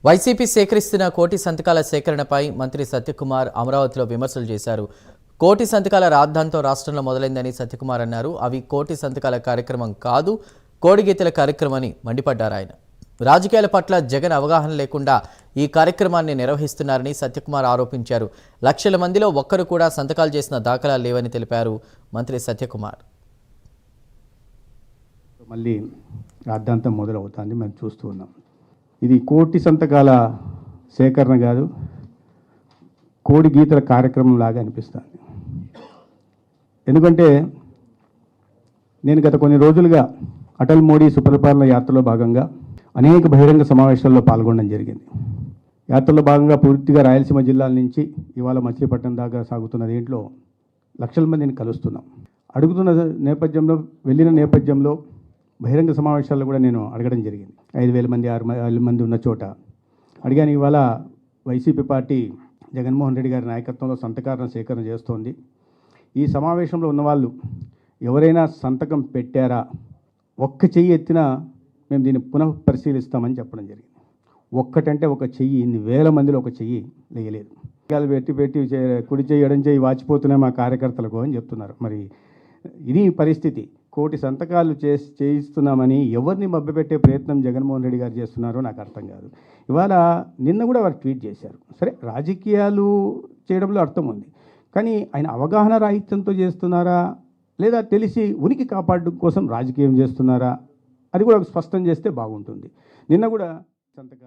YCP సేకరిస్తున్న కోటి సంతకాల సేకరణపై మంత్రి సత్యకుమార్ అమరావతిలో విమర్శలు చేశారు. కోటి సంతకాల రాద్ధాంతం రాష్ట్రంలో మొదలైందని సత్యకుమార్ అన్నారు. అవి కోటి సంతకాల కార్యక్రమం కాదు, కోడిగీతల కార్యక్రమని మండిపడ్డారు. ఆయన రాజకీయాల పట్ల జగన్ అవగాహన లేకుండా ఈ కార్యక్రమాన్ని నిర్వహిస్తున్నారని సత్యకుమార్ ఆరోపించారు. లక్షల మందిలో ఒక్కరు కూడా సంతకాలు చేసిన దాఖలాలు లేవని తెలిపారు మంత్రి సత్యకుమార్. మళ్ళీ రాద్ధాంతం మొదలవుతుంది, మనం చూస్తూ ఉన్నాం. ఇది కోటి సంతకాల సేకరణ కాదు, కోడి గీతల కార్యక్రమం లాగా అనిపిస్తుంది. ఎందుకంటే నేను గత కొన్ని రోజులుగా అటల్ మోడీ సుపరిపాలన యాత్రలో భాగంగా అనేక బహిరంగ సమావేశాల్లో పాల్గొనడం జరిగింది. యాత్రలో భాగంగా పూర్తిగా రాయలసీమ జిల్లాల నుంచి ఇవాళ మచిలీపట్నం దాకా సాగుతున్న దీంట్లో లక్షల మందిని కలుస్తున్నాం. అడుగుతున్న నేపథ్యంలో, వెళ్ళిన నేపథ్యంలో బహిరంగ సమావేశాల్లో కూడా నేను అడగడం జరిగింది. 5,000 మంది 6,000 మంది ఉన్న చోట అడిగాను. ఇవాళ వైసీపీ పార్టీ జగన్మోహన్ రెడ్డి గారి నాయకత్వంలో సంతకాల సేకరణ చేస్తోంది. ఈ సమావేశంలో ఉన్నవాళ్ళు ఎవరైనా సంతకం పెట్టారా, ఒక్క చెయ్యి ఎత్తినా మేము దీన్ని పునః పరిశీలిస్తామని చెప్పడం జరిగింది. ఒక్కటంటే ఒక చెయ్యి, ఇన్ని వేల మందిలో ఒక చెయ్యి లేయలేదు. పెట్టి కుడి చెయ్యి ఎడం చెయ్యి వాచిపోతున్నాయి మా కార్యకర్తలకు అని చెప్తున్నారు. మరి ఇది పరిస్థితి. కోటి సంతకాలు చేయిస్తున్నామని ఎవరిని మభ్యపెట్టే ప్రయత్నం జగన్మోహన్ రెడ్డి గారు చేస్తున్నారో నాకు అర్థం కాదు. ఇవాళ నిన్న కూడా వారు ట్వీట్ చేశారు. సరే, రాజకీయాలు చేయడంలో అర్థం ఉంది, కానీ ఆయన అవగాహన రాహిత్యంతో చేస్తున్నారా లేదా తెలిసి ఉనికి కాపాడడం కోసం రాజకీయం చేస్తున్నారా, అది కూడా స్పష్టం చేస్తే బాగుంటుంది. నిన్న కూడా సంతకాలు